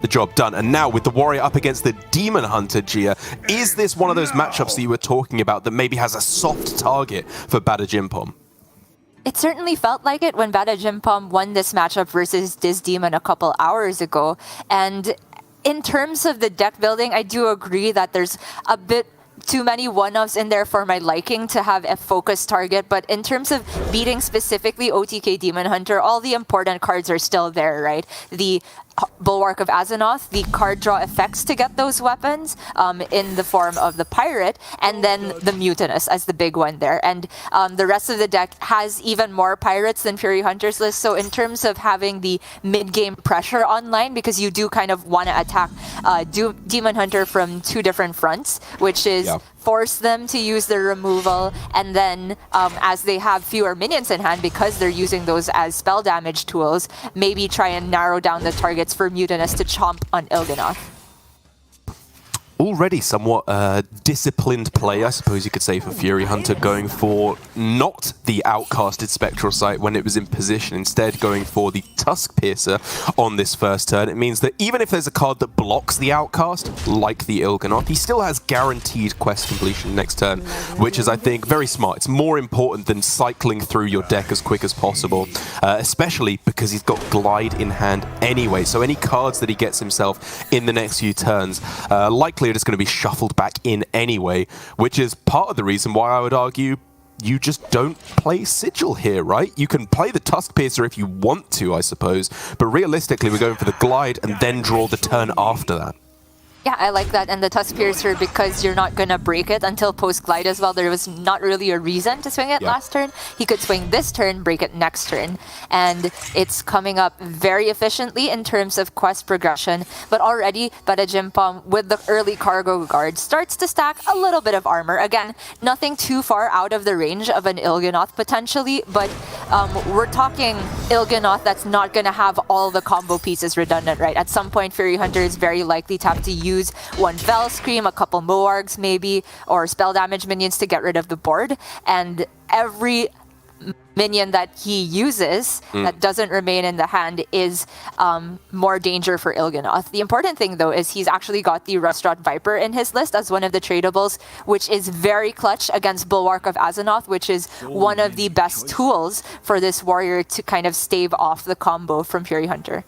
the job done. And now with the Warrior up against the Demon Hunter, Gia, is this one of those matchups that you were talking about that maybe has a soft target for badajimpom? It certainly felt like it when badajimpom won this matchup versus this Demon a couple hours ago. And in terms of the deck building, I do agree that there's a bit too many one-offs in there for my liking to have a focus target. But in terms of beating specifically OTK Demon Hunter, all the important cards are still there, right? The Bulwark of Azzinoth, the card draw effects to get those weapons in the form of the Pirate, and then the Mutinous as the big one there. And the rest of the deck has even more Pirates than Furyhunter's list. So in terms of having the mid-game pressure online, because you do kind of want to attack Demon Hunter from two different fronts, which is force them to use their removal, and then as they have fewer minions in hand because they're using those as spell damage tools, maybe try and narrow down the targets for Mutinous to chomp on Il'gynoth. Already somewhat disciplined play, I suppose you could say, for Furyhunter, going for not the outcasted Spectral Sight when it was in position, instead going for the Tusk Piercer on this first turn. It means that even if there's a card that blocks the outcast, like the Il'gynoth, he still has guaranteed quest completion next turn, which is, I think, very smart. It's more important than cycling through your deck as quick as possible, especially because he's got Glide in hand anyway, so any cards that he gets himself in the next few turns, likely it's going to be shuffled back in anyway, which is part of the reason why I would argue you just don't play Sigil here, right? You can play the Tusk Piercer if you want to, I suppose, but realistically we're going for the Glide and then draw the turn after that. Yeah, I like that. And the Tusk Piercer, because you're not going to break it until post-Glide as well. There was not really a reason to swing it last turn. He could swing this turn, break it next turn. And it's coming up very efficiently in terms of quest progression. But already, badajimpom, with the early Cargo Guard, starts to stack a little bit of armor. Again, nothing too far out of the range of an Il'gynoth potentially. But we're talking Il'gynoth that's not going to have all the combo pieces redundant, right? At some point, Furyhunter is very likely to have to use one Fel Scream, a couple Moargs maybe, or spell damage minions to get rid of the board. And every minion that he uses that doesn't remain in the hand is more danger for Il'gynoth. The important thing, though, is he's actually got the Restaurant Viper in his list as one of the tradables, which is very clutch against Bulwark of Azzinoth, which is one of the best tools for this warrior to kind of stave off the combo from Furyhunter.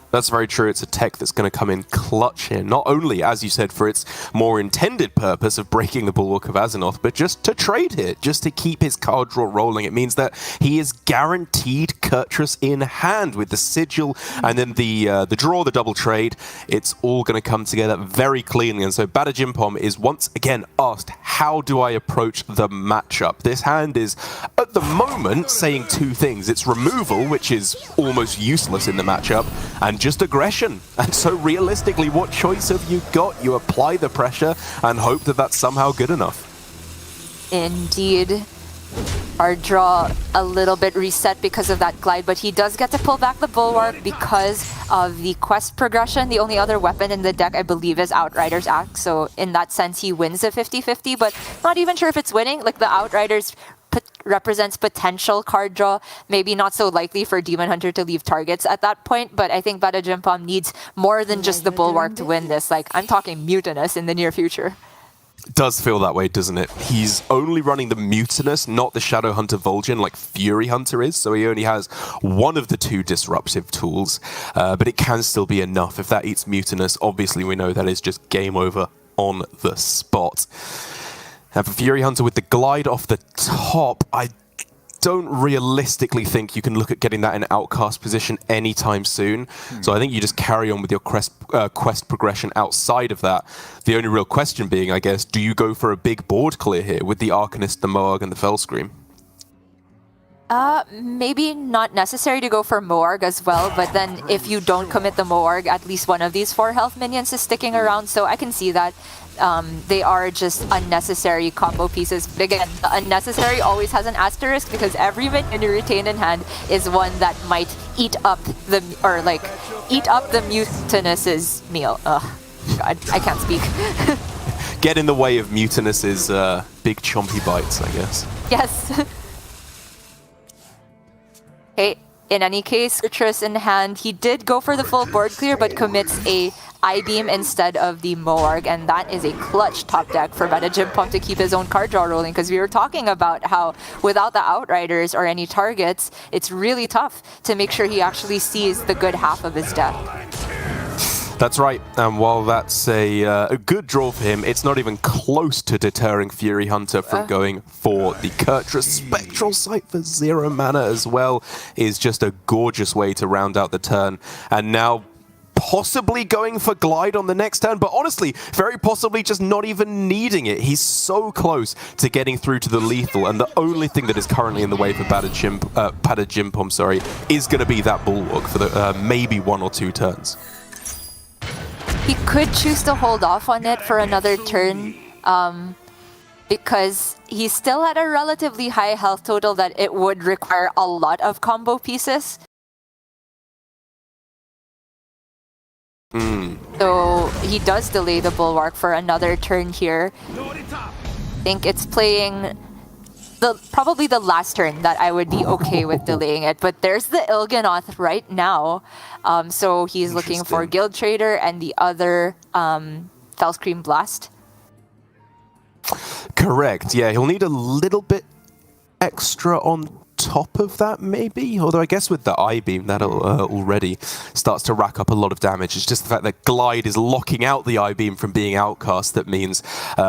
That's very true. It's a tech that's going to come in clutch here, not only, as you said, for its more intended purpose of breaking the Bulwark of Azzinoth, but just to trade here, just to keep his card draw rolling. It means that he is guaranteed Kurtrus in hand with the Sigil and then the draw, the double trade. It's all going to come together very cleanly. And so badajimpom is once again asked, how do I approach the matchup? This hand is, at the moment, saying two things. It's removal, which is almost useless in the matchup, and just aggression. And so realistically, what choice have you got? You apply the pressure and hope that that's somehow good enough. Indeed. Our draw a little bit reset because of that Glide, but he does get to pull back the Bulwark because of the quest progression. The only other weapon in the deck, I believe, is Outrider's Axe. So in that sense, he wins a 50-50, but not even sure if it's winning. Like, the Outriders represents potential card draw, maybe not so likely for Demon Hunter to leave targets at that point, but I think badajimpom needs more than just the Bulwark to win this. Like, I'm talking Mutinous in the near future. It does feel that way, doesn't it? He's only running the Mutinous, not the Shadowhunter Vol'jin like Furyhunter is, so he only has one of the two disruptive tools, but it can still be enough. If that eats Mutinous, obviously we know that is just game over on the spot. And for Furyhunter with the Glide off the top, I don't realistically think you can look at getting that in outcast position anytime soon. So I think you just carry on with your quest progression outside of that. The only real question being, I guess, do you go for a big board clear here with the Arcanist, the Moarg, and the Fel Scream? Maybe not necessary to go for Moarg as well, but then if you don't commit the Moarg, at least one of these 4 health minions is sticking around, so I can see that. They are just unnecessary combo pieces. But again, the unnecessary always has an asterisk because every minion you retain in hand is one that might eat up the Mutinous's meal. Ugh, God, I can't speak. Get in the way of Mutinous's big chompy bites, I guess. Yes. Okay. In any case, Kurtrus in hand, he did go for the full board clear, but commits a I-Beam instead of the Moarg, and that is a clutch top deck for badajimpom to keep his own card draw rolling, because we were talking about how without the Outriders or any targets, it's really tough to make sure he actually sees the good half of his deck. That's right, and while that's a good draw for him, it's not even close to deterring Furyhunter from going for the Kurtrus. Spectral Sight for 0 mana as well is just a gorgeous way to round out the turn. And now possibly going for Glide on the next turn, but honestly, very possibly just not even needing it. He's so close to getting through to the lethal, and the only thing that is currently in the way for badajimpom, is going to be that Bulwark for the maybe 1 or 2 turns. He could choose to hold off on it for another turn because he's still at a relatively high health total that it would require a lot of combo pieces. So he does delay the Bulwark for another turn here. I think it's playing probably the last turn that I would be okay with delaying it. But there's the Il'gynoth right now. So he's looking for Guild Trader and the other Fellscream Blast. Correct, yeah. He'll need a little bit extra on top of that, maybe? Although I guess with the I-Beam, that'll already starts to rack up a lot of damage. It's just the fact that Glide is locking out the I-Beam from being outcast that means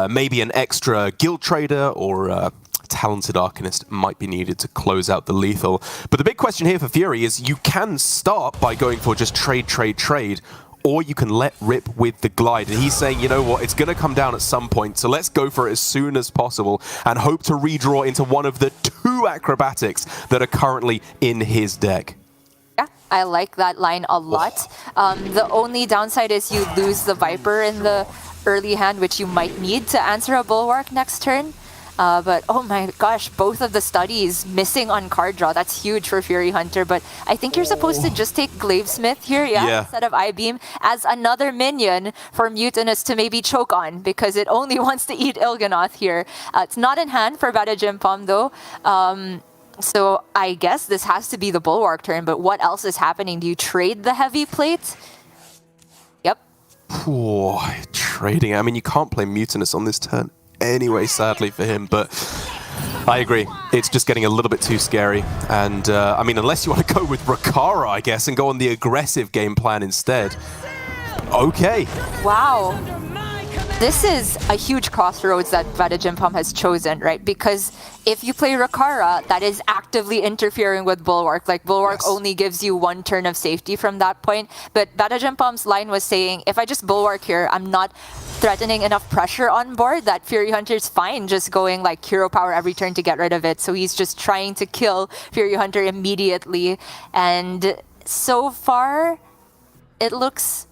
maybe an extra Guild Trader or Talented Arcanist might be needed to close out the lethal. But the big question here for Fury is you can start by going for just trade, or you can let rip with the Glide. And he's saying, you know what, it's going to come down at some point, so let's go for it as soon as possible and hope to redraw into one of the 2 acrobatics that are currently in his deck. Yeah, I like that line a lot. The only downside is you lose the Viper in the early hand, which you might need to answer a Bulwark next turn. But oh my gosh, both of the studies missing on card draw. That's huge for Furyhunter. But I think you're supposed to just take Glavesmith here, instead of I-Beam, as another minion for Mutinous to maybe choke on, because it only wants to eat Il'gynoth here. It's not in hand for badajimpom though. So I guess this has to be the Bulwark turn, but what else is happening? Do you trade the heavy plate? Yep. Trading. I mean, you can't play Mutinous on this turn anyway, sadly for him, but I agree. It's just getting a little bit too scary. And, I mean, unless you want to go with Rakara, I guess, and go on the aggressive game plan instead. Okay. Wow. This is a huge crossroads that badajimpom has chosen, right? Because if you play Rakara, that is actively interfering with Bulwark. Like, Bulwark only gives you 1 turn of safety from that point. But badajimpom's line was saying, if I just Bulwark here, I'm not threatening enough pressure on board that Furyhunter's fine just going like hero power every turn to get rid of it. So he's just trying to kill Furyhunter immediately. And so far, it looks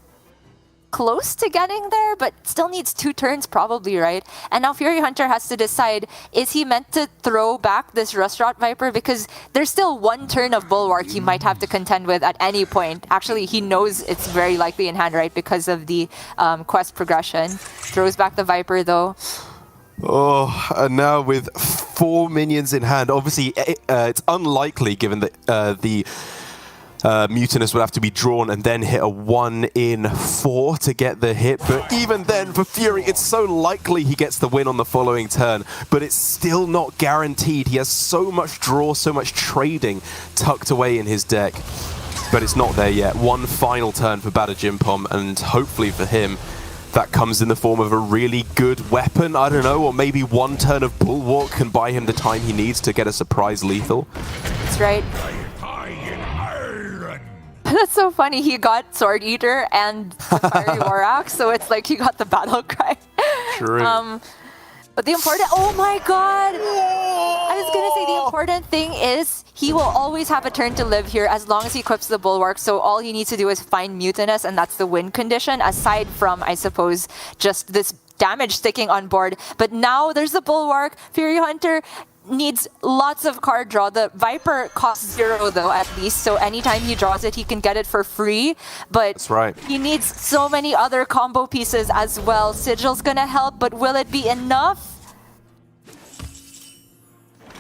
close to getting there, but still needs 2 turns probably, right? And now Furyhunter has to decide, is he meant to throw back this Restaurant Viper? Because there's still 1 turn of Bulwark he might have to contend with at any point. Actually, he knows it's very likely in hand, right? Because of the quest progression. Throws back the Viper though. Oh, and now with 4 minions in hand, obviously it's unlikely given that the Mutinous would have to be drawn and then hit a 1 in 4 to get the hit. But even then, for Fury, it's so likely he gets the win on the following turn, but it's still not guaranteed. He has so much draw, so much trading tucked away in his deck, but it's not there yet. 1 final turn for badajimpom, and hopefully for him, that comes in the form of a really good weapon, I don't know, or maybe 1 turn of Bulwark can buy him the time he needs to get a surprise lethal. That's right. That's so funny. He got Sword Eater and the Fiery War Axe, so it's like he got the battle cry. True. But the important... Oh my god! I was gonna say the important thing is he will always have a turn to live here as long as he equips the Bulwark, so all he needs to do is find Mutinous, and that's the win condition, aside from, I suppose, just this damage sticking on board. But now there's the Bulwark. Furyhunter needs lots of card draw. The Viper costs 0 though, at least, so anytime he draws it, he can get it for free. But that's right. He needs so many other combo pieces as well. Sigil's gonna help, but will it be enough?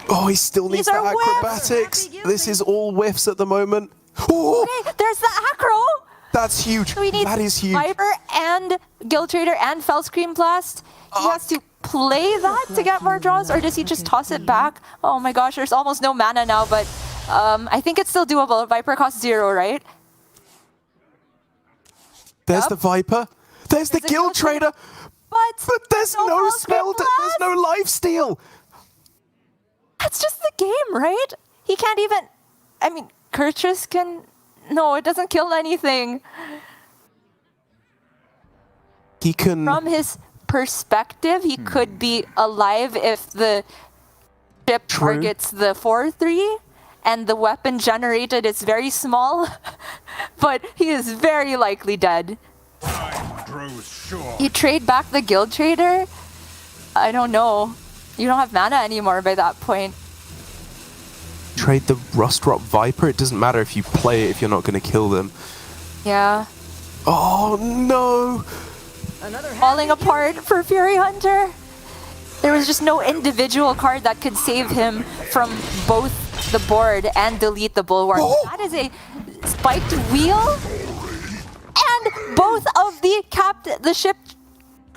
Oh, he still needs the acrobatics. This is all whiffs at the moment. Ooh. Okay, there's the acro. That's huge. So he needs That is huge. Viper and Guild Trader and Fell Scream Blast. He has to play that to get more draws, or does he just toss it back? Oh my gosh, there's almost no mana now, but I think it's still doable. Viper costs 0, right? There's the Viper. There's the Guild Trader. But there's no spell. There's no lifesteal. That's just the game, right? He can't even... I mean, Kurtrus can... No, it doesn't kill anything. He can... From his perspective, he could be alive if the ship targets the 4-3 and the weapon generated is very small. But he is very likely dead. You trade back the Guild Trader? I don't know. You don't have mana anymore by that point. Trade the Rust-Rot Viper? It doesn't matter if you play it if you're not going to kill them. Yeah. Oh no! Falling apart for Furyhunter. There was just no individual card that could save him from both the board and delete the Bulwark. Oh. That is a spiked wheel. And both of the ship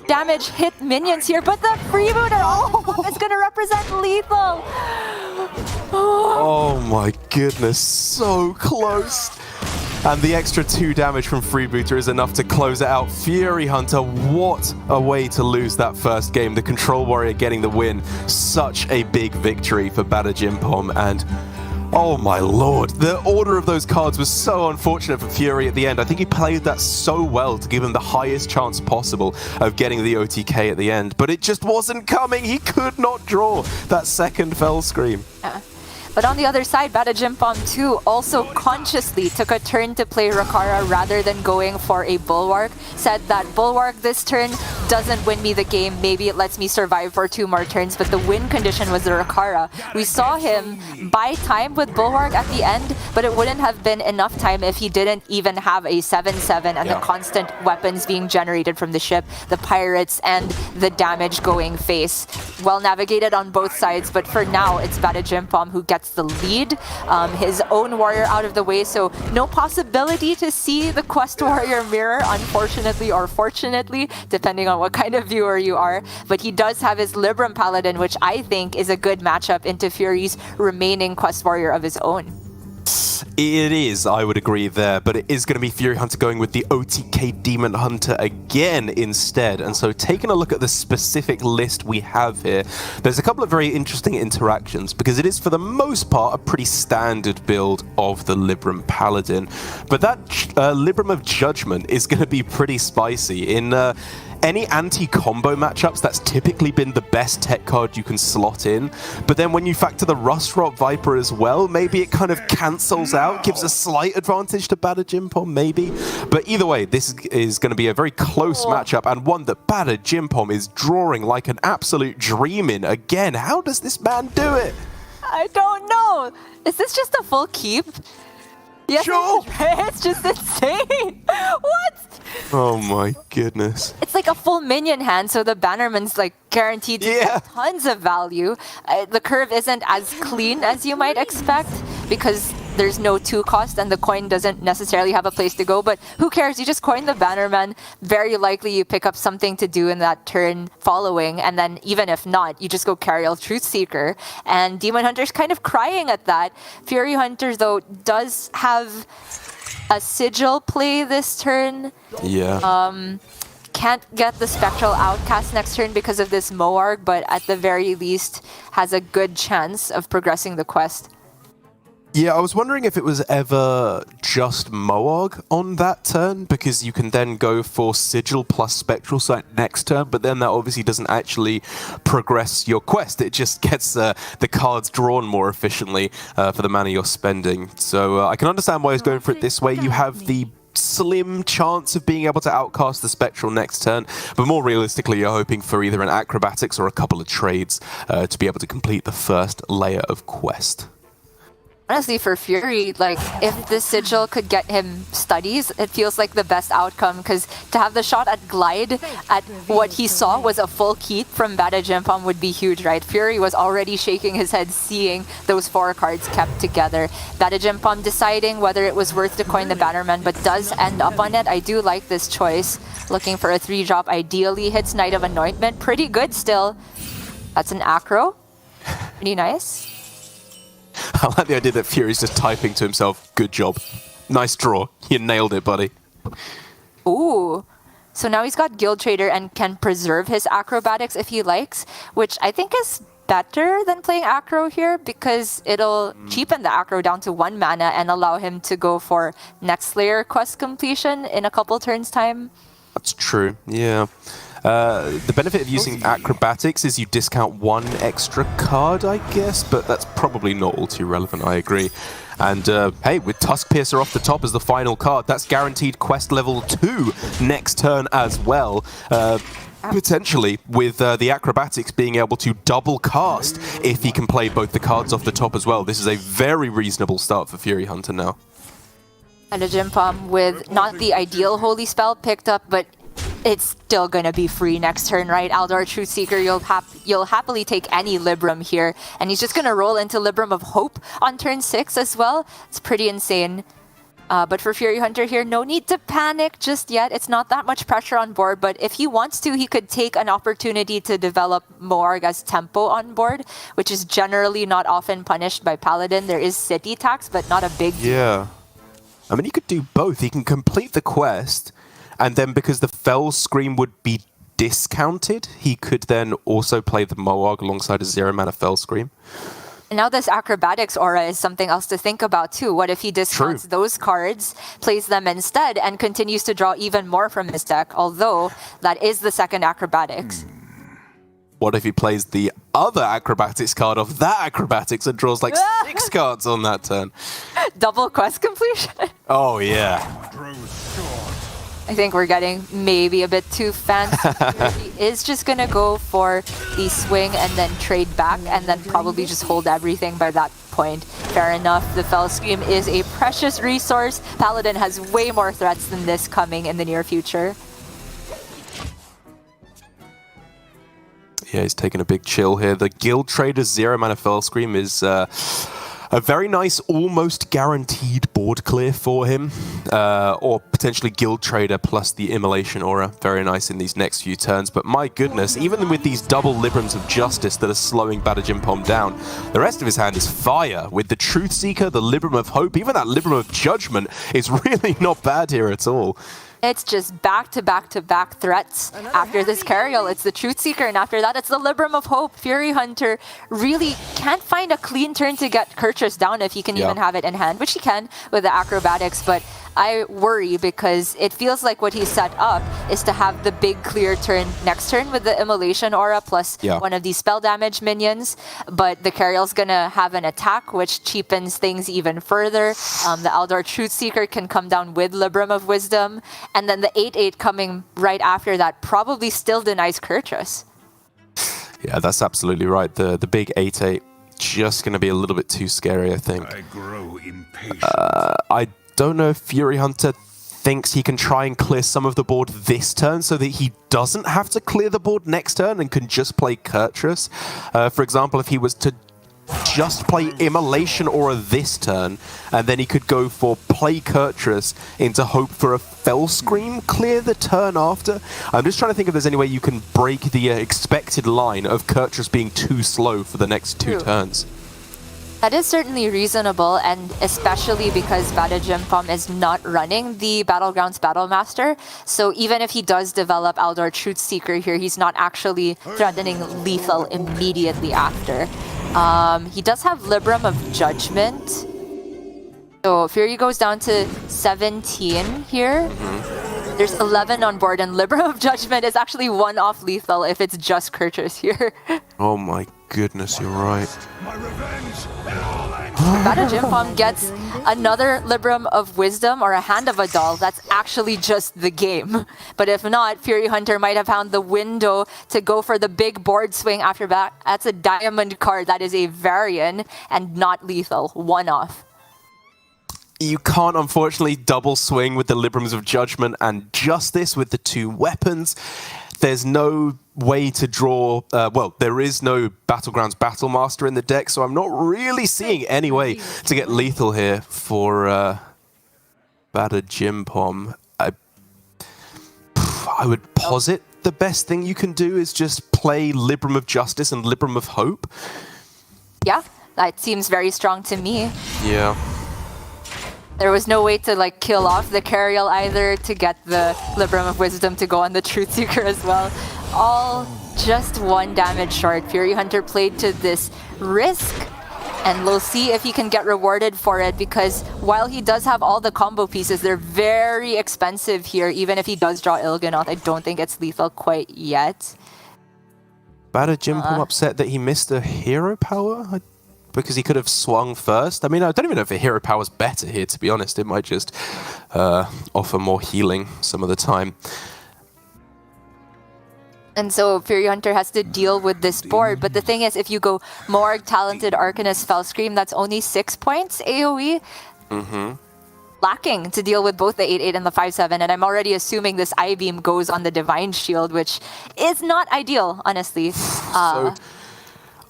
damage hit minions here, but the freebooter is going to represent lethal. Oh my goodness, so close. And the extra 2 damage from Freebooter is enough to close it out. Furyhunter, what a way to lose that first game. The Control Warrior getting the win. Such a big victory for badajimpom, and oh my lord, the order of those cards was so unfortunate for Fury at the end. I think he played that so well to give him the highest chance possible of getting the OTK at the end, but it just wasn't coming. He could not draw that second Fell Scream. Yeah. But on the other side, badajimpom too also consciously took a turn to play Rakara rather than going for a Bulwark. Said that Bulwark this turn doesn't win me the game, maybe it lets me survive for 2 more turns, but the win condition was the Rakara. We saw him buy time with Bulwark at the end, but it wouldn't have been enough time if he didn't even have a 7-7 and the constant weapons being generated from the ship, the pirates, and the damage going face. Well navigated on both sides, but for now it's badajimpom who gets the lead. His own warrior out of the way, so no possibility to see the Quest Warrior mirror, unfortunately or fortunately, depending on what kind of viewer you are. But he does have his Libram Paladin, which I think is a good matchup into Fury's remaining Quest Warrior of his own. It is, I would agree there, but it is going to be Furyhunter going with the OTK Demon Hunter again instead. And so taking a look at the specific list we have here, there's a couple of very interesting interactions because it is for the most part a pretty standard build of the Libram Paladin. But that Libram of Judgment is going to be pretty spicy. In any anti-combo matchups, that's typically been the best tech card you can slot in. But then when you factor the Rust-Rot Viper as well, maybe it kind of cancels out, gives a slight advantage to badajimpom, maybe. But either way, this is going to be a very close matchup, and one that badajimpom is drawing like an absolute dream in. Again, how does this man do it? I don't know. Is this just a full keep? Yes, Sure. it's just insane. What? Oh my goodness. It's like a full minion hand, so the Bannerman's like guaranteed to get tons of value. The curve isn't as clean as you might expect because there's no 2 cost and the coin doesn't necessarily have a place to go, but who cares? You just coin the Bannerman. Very likely you pick up something to do in that turn following, and then even if not, you just go Cariel Truthseeker. And Demon Hunter's kind of crying at that. Furyhunter, though, does have a sigil play this turn. Yeah. Can't get the Spectral Outcast next turn because of this Moarg, but at the very least has a good chance of progressing the quest. Yeah, I was wondering if it was ever just Moarg on that turn, because you can then go for Sigil plus Spectral Sight next turn, but then that obviously doesn't actually progress your quest. It just gets the cards drawn more efficiently for the mana you're spending. So I can understand why he's going for it this way. You have the slim chance of being able to outcast the Spectral next turn, but more realistically you're hoping for either an Acrobatics or a couple of trades to be able to complete the first layer of quest. Honestly, for Fury, like, if this Sigil could get him studies, it feels like the best outcome, because to have the shot at Glide at what he saw was a full keep from badajimpom would be huge, right? Fury was already shaking his head seeing those 4 cards kept together. badajimpom deciding whether it was worth to coin the Bannerman, but does end up on it. I do like this choice. Looking for a 3-drop, ideally hits Knight of Anointment. Pretty good still. That's an acro. Pretty nice. I like the idea that Fury's just typing to himself, good job. Nice draw. You nailed it, buddy. Ooh. So now he's got Guild Trader and can preserve his acrobatics if he likes, which I think is better than playing acro here because it'll cheapen the acro down to 1 mana and allow him to go for next layer quest completion in a couple turns time. That's true, yeah. The benefit of using acrobatics is you discount 1 extra card, I guess, but that's probably not all too relevant, I agree. And hey, with Tusk Piercer off the top as the final card, that's guaranteed quest level 2 next turn as well. Potentially, with the acrobatics being able to double cast if he can play both the cards off the top as well. This is a very reasonable start for Furyhunter now. And a Jimpom with not the ideal holy spell picked up, but it's still gonna be free next turn, right? Aldor Truthseeker, you'll happily take any Libram here, and he's just gonna roll into Libram of Hope on turn 6 as well. It's pretty insane. But for Furyhunter here, no need to panic just yet. It's not that much pressure on board, but if he wants to, he could take an opportunity to develop Moarga's tempo on board, which is generally not often punished by Paladin. There is city tax, but not a big deal. Yeah. I mean, he could do both. He can complete the quest, and then because the Fell Scream would be discounted, he could then also play the Moarg alongside a 0-mana Fell Scream. And now this acrobatics aura is something else to think about too. What if he discounts those cards, plays them instead, and continues to draw even more from his deck, although that is the second acrobatics. What if he plays the other acrobatics card off that acrobatics and draws like 6 cards on that turn? Double quest completion? Oh, yeah. I think we're getting maybe a bit too fancy. He is just going to go for the swing and then trade back and then probably just hold everything by that point. Fair enough, the Fell Scream is a precious resource. Paladin has way more threats than this coming in the near future. Yeah, he's taking a big chill here. The Guild Trader's 0-mana Fell Scream is a very nice, almost guaranteed board clear for him. Or potentially Guild Trader plus the Immolation Aura. Very nice in these next few turns. But my goodness, even with these double Librams of Justice that are slowing badajimpom down, the rest of his hand is fire. With the Truthseeker, the Libram of Hope, even that Libram of Judgment is really not bad here at all. It's just back-to-back-to-back threats. After this Cariol, it's the Truthseeker, and after that, it's the Libram of Hope. Furyhunter really can't find a clean turn to get Kurtrus down if he can even have it in hand, which he can with the acrobatics, but I worry because it feels like what he set up is to have the big clear turn next turn with the Immolation Aura plus one of these spell damage minions, but the Cariol's gonna have an attack which cheapens things even further. The Aldor Truthseeker can come down with Libram of Wisdom, and then the 8/8 coming right after that probably still denies Kurtrus. Yeah, that's absolutely right. The big 8/8 just going to be a little bit too scary, I think. I grow impatient. I don't know if Furyhunter thinks he can try and clear some of the board this turn so that he doesn't have to clear the board next turn and can just play Kurtrus. For example, if he was to just play Immolation Aura this turn, and then he could go for play Kurtrus into hope for a Fell Scream clear the turn after. I'm just trying to think if there's any way you can break the expected line of Kurtrus being too slow for the next 2 turns. That is certainly reasonable, and especially because badajimpom is not running the Battlegrounds Battlemaster, so even if he does develop Aldor Truthseeker here, he's not actually threatening lethal immediately after. He does have Libram of Judgment, so Fury goes down to 17 here. There's 11 on board, and Libram of Judgment is actually 1 off lethal if it's just Kurtrus here. Oh my goodness, you're right. badajimpom gets another Libram of Wisdom or a Hand of a Doll. That's actually just the game. But if not, Furyhunter might have found the window to go for the big board swing after that. That's a diamond card. That is a Varian and not lethal. One off. You can't, unfortunately, double swing with the Librams of Judgment and Justice with the two weapons. There's no way to draw... well, there is no Battlegrounds Battlemaster in the deck, so I'm not really seeing any way to get lethal here for badajimpom. I would posit the best thing you can do is just play Libram of Justice and Libram of Hope. Yeah, that seems very strong to me. Yeah. There was no way to like kill off the Cariel either to get the Libram of Wisdom to go on the Truth Seeker as well. All just one damage short. Furyhunter played to this risk, and we'll see if he can get rewarded for it, because while he does have all the combo pieces, they're very expensive here. Even if he does draw Il'gynoth, I don't think it's lethal quite yet. badajimpom upset that he missed a hero power? Because he could have swung first. I mean, I don't even know if a hero power's better here, to be honest. It might just offer more healing some of the time. And so Furyhunter has to deal with this board. But the thing is, if you go Morg, Talented, Arcanist, Fellscream, that's only 6 points AoE. Lacking to deal with both the 8-8 and the 5-7. And I'm already assuming this I-Beam goes on the Divine Shield, which is not ideal, honestly. So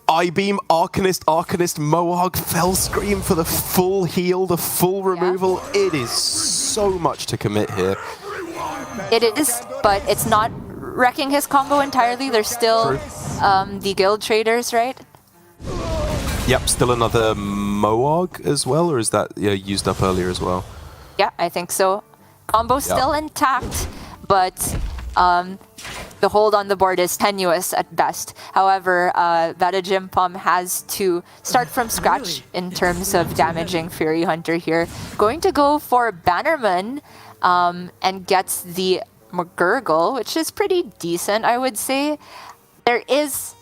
I-Beam, Arcanist, Mohawk, Fellscream for the full heal, the full removal. Yeah. It is so much to commit here. It is, but it's not wrecking his combo entirely. There's still the Guild Traders, right? Yep, still another Mohawk as well, or is that used up earlier as well? Yeah, I think so. Combo's still intact, but the hold on the board is tenuous at best. However, badajimpom has to start from scratch in terms of damaging Furyhunter here. Going to go for Bannerman and gets the McGurgle, which is pretty decent, I would say. There is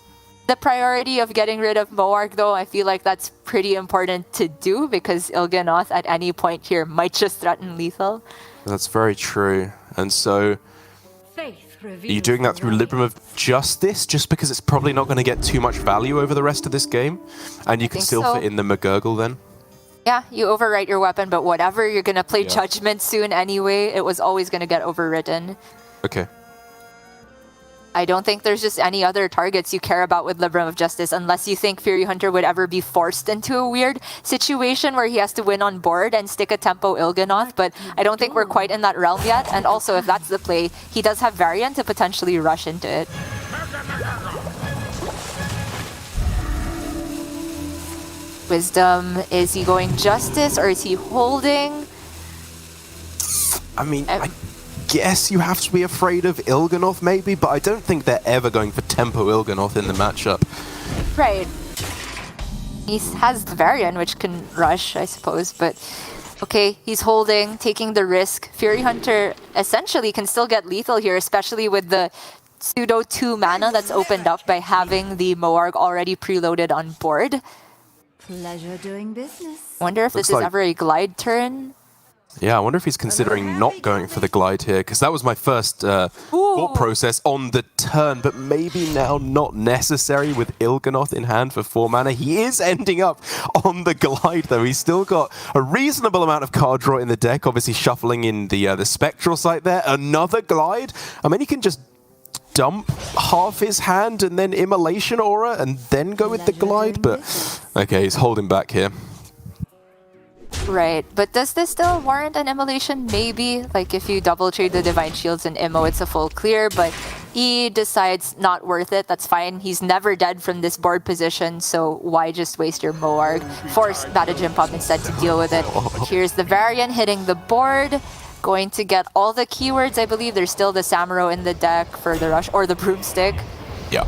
the priority of getting rid of Moarg, though. I feel like that's pretty important to do because Il'gynoth at any point here might just threaten lethal. That's very true. And so... Are you doing that through Libram of Justice, just because it's probably not going to get too much value over the rest of this game? And you can still fit in the McGurgle then? Yeah, you overwrite your weapon, but whatever, you're going to play Judgment soon anyway. It was always going to get overwritten. Okay. I don't think there's just any other targets you care about with Libram of Justice, unless you think Furyhunter would ever be forced into a weird situation where he has to win on board and stick a tempo Il'gynoth, but I don't think we're quite in that realm yet. And also, if that's the play, he does have Variant to potentially rush into it. Wisdom, is he going Justice or is he holding? I mean, I guess you have to be afraid of Il'gynoth maybe, but I don't think they're ever going for tempo Il'gynoth in the matchup. Right. He has the Varian, which can rush, I suppose, but okay, he's holding, taking the risk. Furyhunter essentially can still get lethal here, especially with the pseudo 2 mana that's opened up by having the Moarg already preloaded on board. Pleasure doing business. Wonder if this is ever a glide turn. Yeah, I wonder if he's considering not going for the glide here, because that was my first thought process on the turn, but maybe now not necessary with Il'gynoth in hand for 4 mana. He is ending up on the glide, though. He's still got a reasonable amount of card draw in the deck, obviously shuffling in the Spectral Sight there. Another glide. I mean, he can just dump half his hand and then Immolation Aura and then go with the glide, but okay, he's holding back here. Right, but does this still warrant an Immolation? Maybe, like if you double trade the Divine Shields and Immo, it's a full clear, but he decides not worth it. That's fine. He's never dead from this board position, so why just waste your Moarg? Force badajimpom instead to deal with it. Here's the Varian hitting the board. Going to get all the keywords, I believe. There's still the Samuro in the deck for the rush, or the Broomstick. Yeah.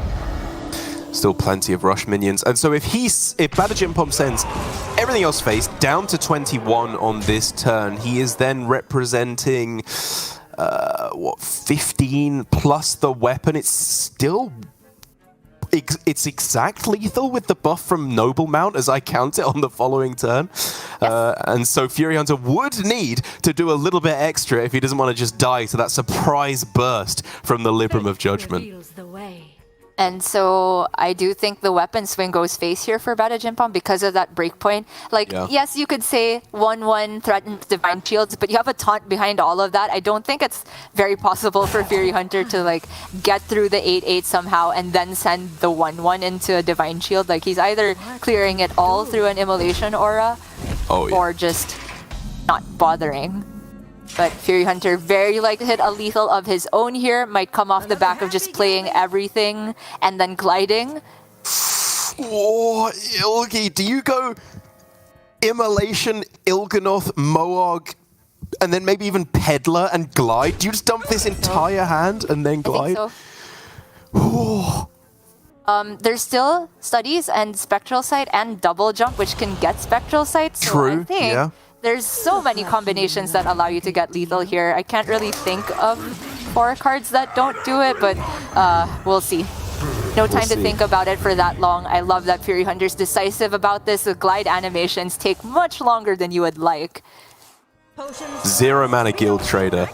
Still plenty of rush minions. And so if badajimpom sends everything else faced down to 21 on this turn, he is then representing, 15 plus the weapon. It's still it's exact lethal with the buff from Noble Mount as I count it on the following turn. Yes. And so Furyhunter would need to do a little bit extra if he doesn't want to just die to that surprise burst from the Libram of Judgment. And so I do think the weapon swing goes face here for badajimpom because of that breakpoint. Like, yes, you could say 1-1 threatens Divine Shields, but you have a taunt behind all of that. I don't think it's very possible for Furyhunter to like get through the 8-8 somehow and then send the 1-1 into a Divine Shield. Like, he's either clearing it all through an Immolation Aura or just not bothering. But Furyhunter very likely to hit a lethal of his own here. Might come off the back of just playing everything and then gliding. Oh, Ilgi, do you go Immolation, Ilganoth, Moog, and then maybe even Peddler and glide? Do you just dump this entire hand and then glide? I think so. There's still Studies and Spectral Sight and Double Jump, which can get Spectral Sight. So True, I think there's so many combinations that allow you to get lethal here. I can't really think of 4 cards that don't do it, but we'll see. No time to think about it for that long. I love that Furyhunter's decisive about this. The glide animations take much longer than you would like. 0 mana Guild Trader.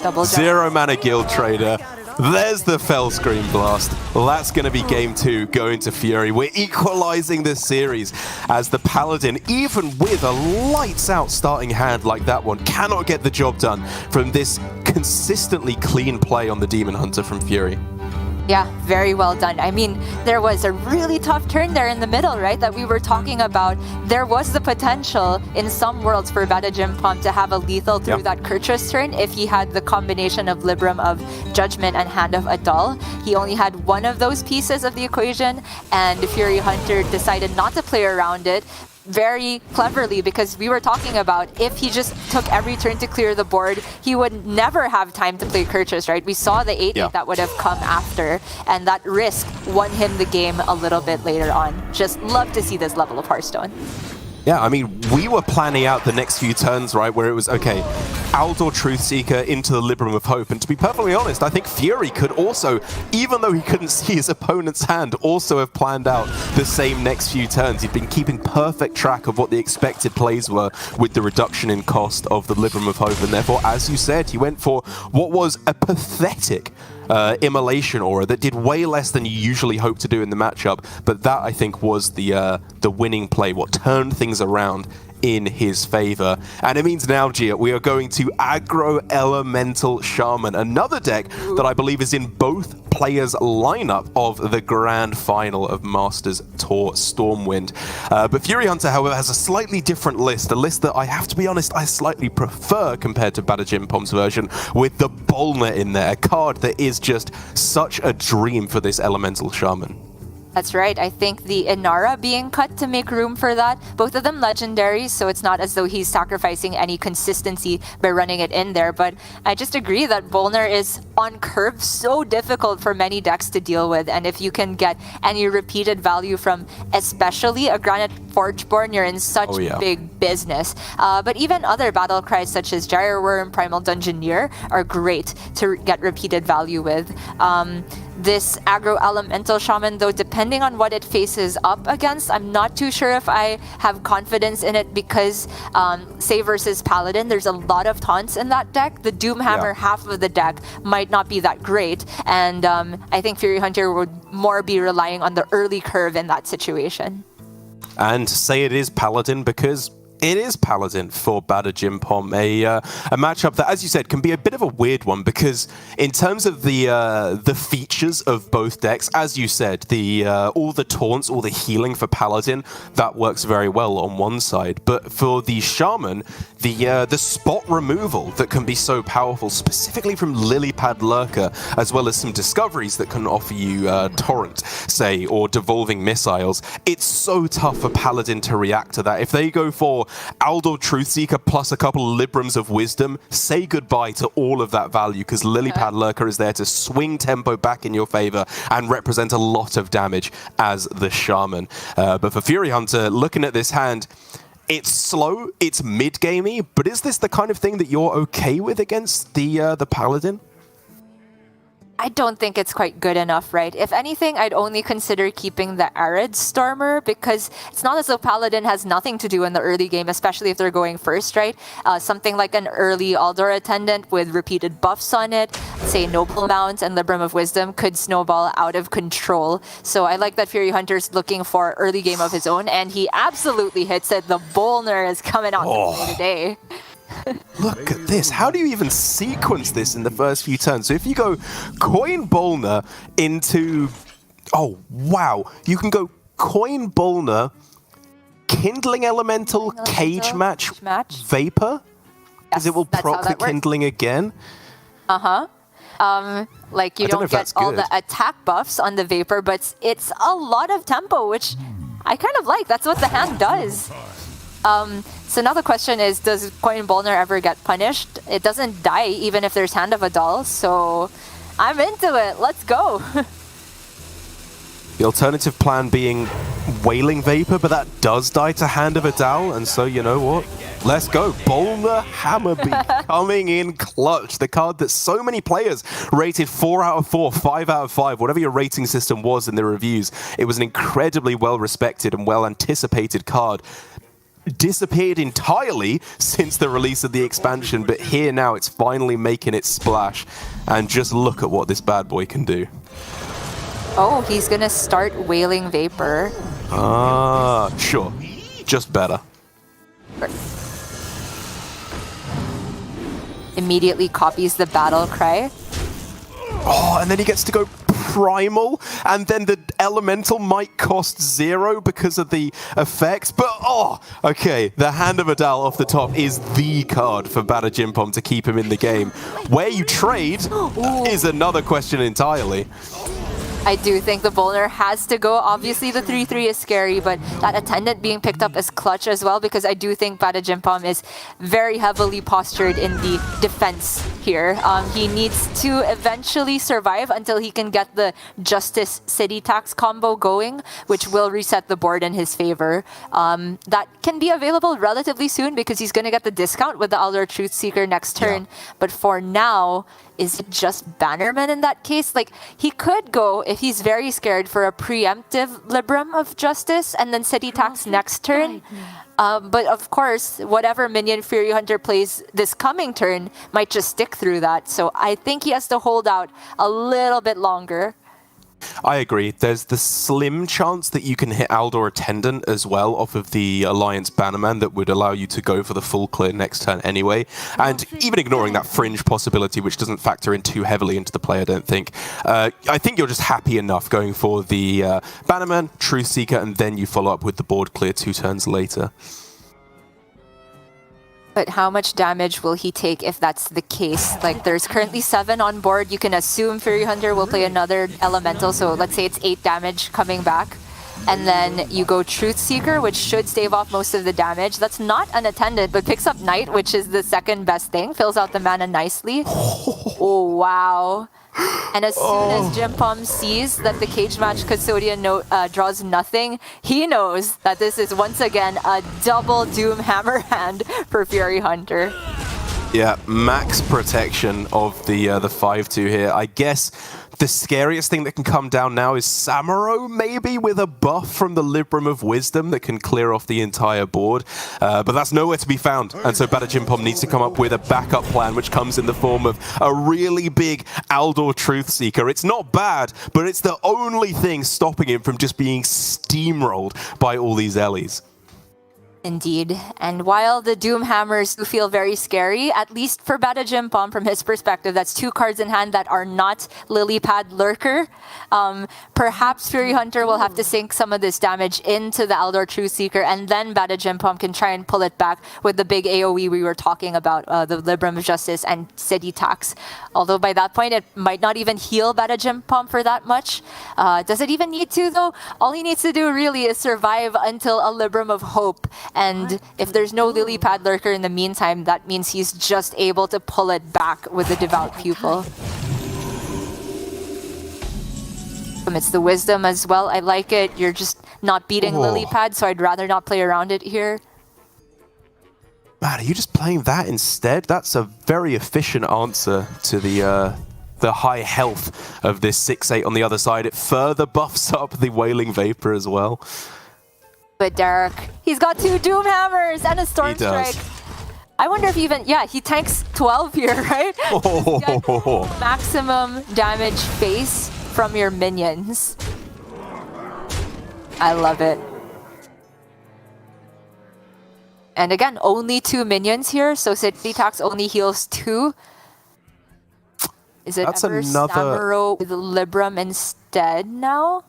Double jump. 0 mana Guild Trader. There's the Fell Scream Blast. Well, that's going to be game 2 going to Fury. We're equalizing this series as the Paladin, even with a lights-out starting hand like that one, cannot get the job done from this consistently clean play on the Demon Hunter from Fury. Yeah, very well done. I mean, there was a really tough turn there in the middle, right, that we were talking about. There was the potential in some worlds for badajimpom to have a lethal through that Kurtrus turn if he had the combination of Libram of Judgment and Hand of Adal. He only had one of those pieces of the equation, and Furyhunter decided not to play around it very cleverly, because we were talking about if he just took every turn to clear the board, he would never have time to play Kurtrus, right? We saw the 8-8 that would have come after, and that risk won him the game a little bit later on. Just love to see this level of Hearthstone. Yeah, I mean, we were planning out the next few turns, right, where it was, okay, Aldor Truthseeker into the Libram of Hope. And to be perfectly honest, I think Fury could also, even though he couldn't see his opponent's hand, also have planned out the same next few turns. He'd been keeping perfect track of what the expected plays were with the reduction in cost of the Libram of Hope. And therefore, as you said, he went for what was a pathetic Immolation Aura that did way less than you usually hope to do in the matchup, but that I think was the winning play, what turned things around in his favor. And it means now, Gia, we are going to aggro Elemental Shaman, another deck that I believe is in both players' lineup of the grand final of Masters Tour Stormwind. But Furyhunter, however, has a slightly different list, a list that I have to be honest, I slightly prefer compared to badajimpom's version, with the Bolner in there, a card that is just such a dream for this Elemental Shaman. That's right. I think the Inara being cut to make room for that. Both of them legendaries, so it's not as though he's sacrificing any consistency by running it in there. But I just agree that Bolner is on curve, so difficult for many decks to deal with. And if you can get any repeated value from especially a Granite Forgeborn, you're in such big business. But even other battle cries such as Gyreworm, Primal Dungeoneer are great to get repeated value with. This aggro Elemental Shaman, though, depending on what it faces up against, I'm not too sure if I have confidence in it because, say versus Paladin, there's a lot of taunts in that deck. The Doomhammer half of the deck might not be that great, and I think Furyhunter would more be relying on the early curve in that situation. And say it is Paladin because it is Paladin for badajimpom, a matchup that, as you said, can be a bit of a weird one because in terms of the features of both decks, as you said, all the taunts, all the healing for Paladin, that works very well on one side. But for the Shaman, the spot removal that can be so powerful, specifically from Lilypad Lurker, as well as some discoveries that can offer you Torrent, say, or Devolving Missiles, it's so tough for Paladin to react to that. If they go for Aldor Truthseeker plus a couple of Librams of Wisdom, say goodbye to all of that value because Lilypad Lurker is there to swing tempo back in your favor and represent a lot of damage as the Shaman. But for Furyhunter, looking at this hand, it's slow, it's mid-gamey, but is this the kind of thing that you're okay with against the Paladin? I don't think it's quite good enough, right? If anything, I'd only consider keeping the Arid Stormer because it's not as though Paladin has nothing to do in the early game, especially if they're going first, right? Something like an early Aldor Attendant with repeated buffs on it, say Noble Mount and Libram of Wisdom could snowball out of control. So I like that Furyhunter's looking for early game of his own, and he absolutely hits it. The Bolner is coming out to play today. Look at this. How do you even sequence this in the first few turns? So if you go Coin Bolner into... Oh, wow. You can go Coin Bolner, Kindling Elemental, Cage Match, Vapor? Because it will proc the Kindling again? Like you don't get all the attack buffs on the Vapor, but it's a lot of tempo, which I kind of like. That's what the hand does. So now the question is, does Coin Bolner ever get punished? It doesn't die even if there's Hand of Adal, so I'm into it. Let's go. The alternative plan being Wailing Vapor, but that does die to Hand of Adal, and so you know what? Let's go. Bolner Hammerbeak coming in clutch. The card that so many players rated 4 out of 4, 5 out of 5, whatever your rating system was in the reviews. It was an incredibly well-respected and well-anticipated card. Disappeared entirely since the release of the expansion, but here now it's finally making its splash. And just look at what this bad boy can do. Oh, he's gonna start Wailing Vapor. Sure. Just better. Immediately copies the battle cry. Oh, and then he gets to go Primal, and then the Elemental might cost 0 because of the effects, but okay, the Hand of Adal off the top is the card for badajimpom to keep him in the game. Where you trade is another question entirely. I do think the Bolner has to go. Obviously, the 3-3 is scary, but that Attendant being picked up is clutch as well, because I do think badajimpom is very heavily postured in the defense here. He needs to eventually survive until he can get the Justice City Tax combo going, which will reset the board in his favor. That can be available relatively soon because he's going to get the discount with the Aldor Truthseeker next turn. But for now, is it just Bannerman in that case? Like, he could go, if he's very scared, for a preemptive Libram of Justice and then City Tax next turn. But of course, whatever minion Furyhunter plays this coming turn might just stick through that. So I think he has to hold out a little bit longer. I agree. There's the slim chance that you can hit Aldor Attendant as well off of the Alliance Bannerman that would allow you to go for the full clear next turn anyway. And even ignoring that fringe possibility, which doesn't factor in too heavily into the play, I don't think. I think you're just happy enough going for the Bannerman, Truthseeker, and then you follow up with the board clear 2 turns later. But how much damage will he take if that's the case? Like, there's currently 7 on board. You can assume Furyhunter will play another Elemental, so let's say it's 8 damage coming back. And then you go Truthseeker, which should stave off most of the damage. That's not an Attendant, but picks up Knight, which is the second best thing. Fills out the mana nicely. Oh, wow. And as soon as Jimpom sees that the Cage Match Custodian draws nothing, he knows that this is once again a double Doom Hammer hand for Furyhunter. Yeah, max protection of the 5-2 here. I guess the scariest thing that can come down now is Samuro, maybe, with a buff from the Libram of Wisdom that can clear off the entire board. But that's nowhere to be found. And so badajimpom needs to come up with a backup plan, which comes in the form of a really big Aldor Truthseeker. It's not bad, but it's the only thing stopping him from just being steamrolled by all these Ellies. Indeed. And while the Doom Hammers do feel very scary, at least for badajimpom, from his perspective, that's 2 cards in hand that are not Lilypad Lurker. Perhaps Furyhunter will have to sink some of this damage into the Aldor Truthseeker, and then badajimpom can try and pull it back with the big AoE we were talking about, the Libram of Justice and City Tax. Although by that point, it might not even heal badajimpom for that much. Does it even need to, though? All he needs to do really is survive until a Libram of Hope. And if there's no Lilypad Lurker in the meantime, that means he's just able to pull it back with the Devout Pupil. It's the Wisdom as well. I like it. You're just not beating Lilypad, so I'd rather not play around it here. Man, are you just playing that instead? That's a very efficient answer to the the high health of this 6-8 on the other side. It further buffs up the Wailing Vapor as well. But Derek, he's got 2 Doom Hammers and a Storm Strike. I wonder if even, yeah, he tanks 12 here, right? Oh. Maximum damage face from your minions. I love it. And again, only 2 minions here, so City Tax only heals 2. Is it That's ever another... Samuro with Libram instead now?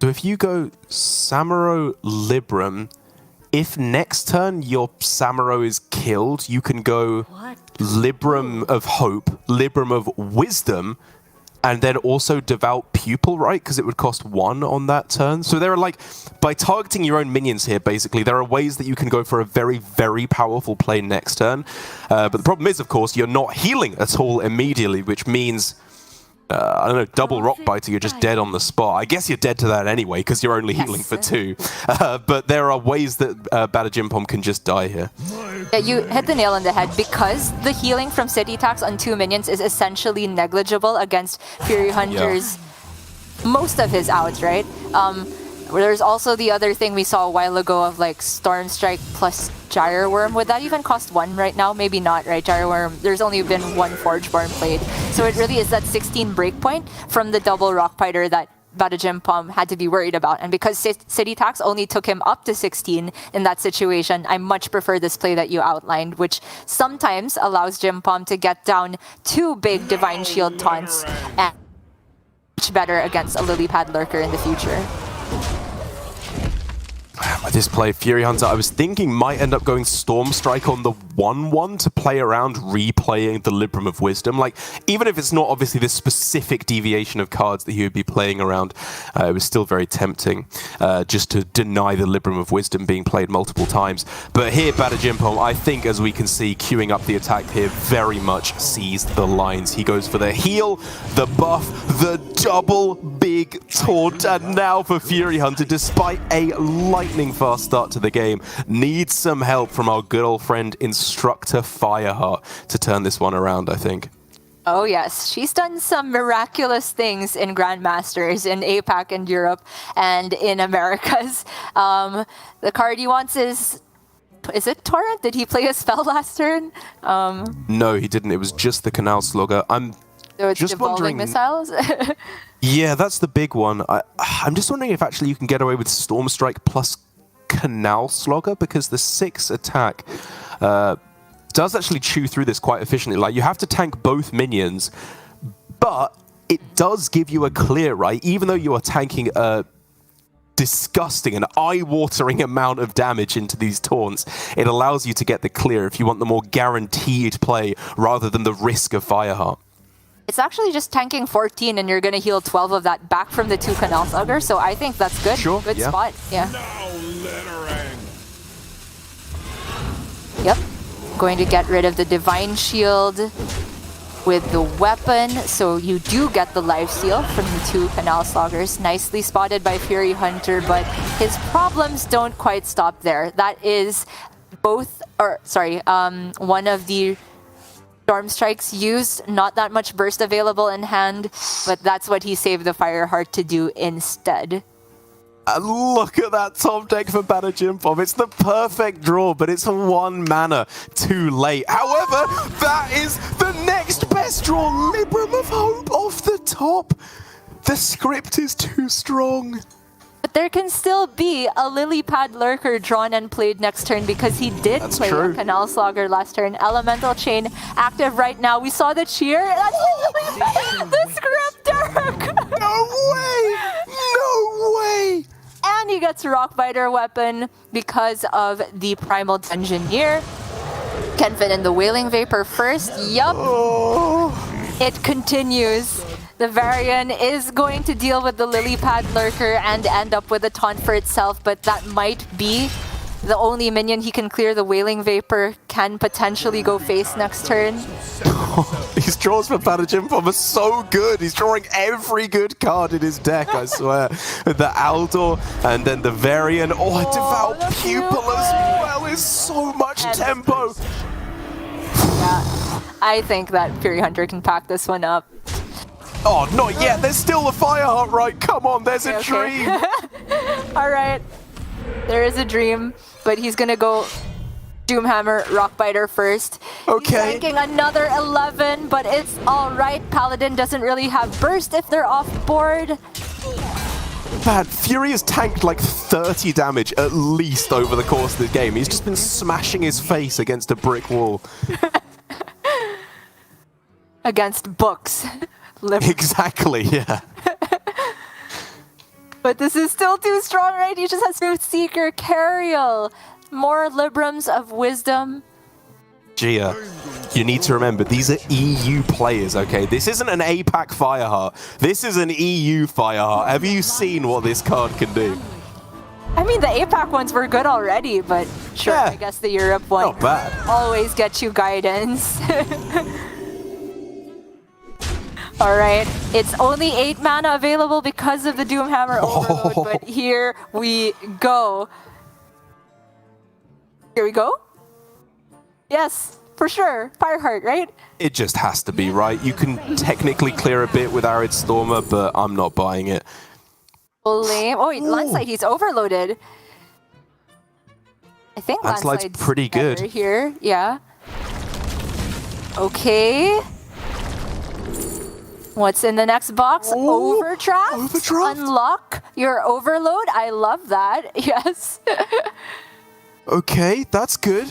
So if you go Samuro Libram, if next turn your Samuro is killed, you can go Libram of Hope, Libram of Wisdom, and then also Devout Pupil, right? Because it would cost 1 on that turn. So there are like, by targeting your own minions here, basically, there are ways that you can go for a very, very powerful play next turn. But the problem is, of course, you're not healing at all immediately, which means... I don't know, double Rock Biter, you're just dead on the spot. I guess you're dead to that anyway, because you're only healing for 2. But there are ways that badajimpom can just die here. Yeah, you hit the nail on the head, because the healing from City Tax on 2 minions is essentially negligible against Furyhunter's most of his outs, right? There's also the other thing we saw a while ago of like Storm Strike plus Gyre Worm. Would that even cost 1 right now? Maybe not, right? Gyre Worm, there's only been 1 Forgeborn played. So it really is that 16 breakpoint from the double Rock Biter that badajimpom had to be worried about. And because City Tax only took him up to 16 in that situation, I much prefer this play that you outlined, which sometimes allows Jimpom to get down 2 big Divine Shield taunts and much better against a Lily Pad Lurker in the future. This play, Furyhunter, I was thinking might end up going Storm Strike on the 1-1 to play around replaying the Libram of Wisdom. Like, even if it's not obviously this specific deviation of cards that he would be playing around, it was still very tempting just to deny the Libram of Wisdom being played multiple times. But here, badajimpom, I think, as we can see, queuing up the attack here, very much sees the lines. He goes for the heal, the buff, the double big taunt, and now for Furyhunter, despite a lightning fast start to the game, needs some help from our good old friend Instructor Fireheart to turn this one around, I think. Oh yes, she's done some miraculous things in Grandmasters in APAC and Europe and in Americas. The card he wants is it Torrent? Did he play a spell last turn? No, he didn't. It was just the Canal Slugger. I'm just wondering... missiles? Yeah, that's the big one. I'm just wondering if actually you can get away with Storm Strike plus Canal Slugger, because the 6 attack does actually chew through this quite efficiently. Like, you have to tank both minions, but it does give you a clear, right? Even though you are tanking a disgusting and eye-watering amount of damage into these taunts, it allows you to get the clear if you want the more guaranteed play rather than the risk of Fireheart. It's actually just tanking 14 and you're going to heal 12 of that back from the 2 Canal Slugger, so I think that's good. Sure, good yeah. spot. Yeah. No littering. Yep. Going to get rid of the Divine Shield with the weapon, so you do get the lifesteal from the 2 Canal Sluggers. Nicely spotted by Furyhunter, but his problems don't quite stop there. That is one of the Storm Strikes used, not that much burst available in hand, but that's what he saved the Fireheart to do instead. And look at that top deck for badajimpom. It's the perfect draw, but it's 1 mana too late. However, that is the next best draw. Libram of Hope off the top. The script is too strong. But there can still be a Lily Pad Lurker drawn and played next turn, because he did play a Canal Slugger last turn. Elemental Chain active right now. We saw the cheer. The script, Derek! No way! No way! And he gets Rock Biter weapon because of the Primal Dungeoneer. Can fit in the Wailing Vapor first. Yup. Oh. It continues. The Varian is going to deal with the Lily Pad Lurker and end up with a taunt for itself, but that might be the only minion he can clear. The Wailing Vapor can potentially go face next turn. These draws for badajimpom are so good. He's drawing every good card in his deck, I swear. The Aldor and then the Varian. Oh, a Devout Pupil as well is so much tempo. Yeah. I think that Furyhunter can pack this one up. Oh, not yet. There's still a Fireheart, right? Come on, there's a dream. All right. There is a dream, but he's going to go Doomhammer, Rockbiter first. Okay. He's tanking another 11, but it's all right. Paladin doesn't really have burst if they're off board. Man, Fury has tanked like 30 damage at least over the course of the game. He's just been smashing his face against a brick wall. Against books. Exactly, yeah. But this is still too strong, right? He just has Truthseeker, Cariel, more Librams of Wisdom. Gia, you need to remember, these are EU players, okay? This isn't an APAC Fireheart. This is an EU Fireheart. Have you seen what this card can do? I mean, the APAC ones were good already, but sure, Yeah. I guess the Europe one Not bad. always gets you guidance. All right, it's only 8 mana available because of the Doomhammer Overload, but here we go. Here we go? Yes, for sure. Fireheart, right? It just has to be, right? You can technically clear a bit with Arid Stormer, but I'm not buying it. Lame. Oh, wait, Landslide, he's overloaded. I think Landslide's pretty good better here. Yeah. Okay. What's in the next box? Ooh, Overdraft. Overdraft. Unlock your overload. I love that. Yes. Okay, that's good.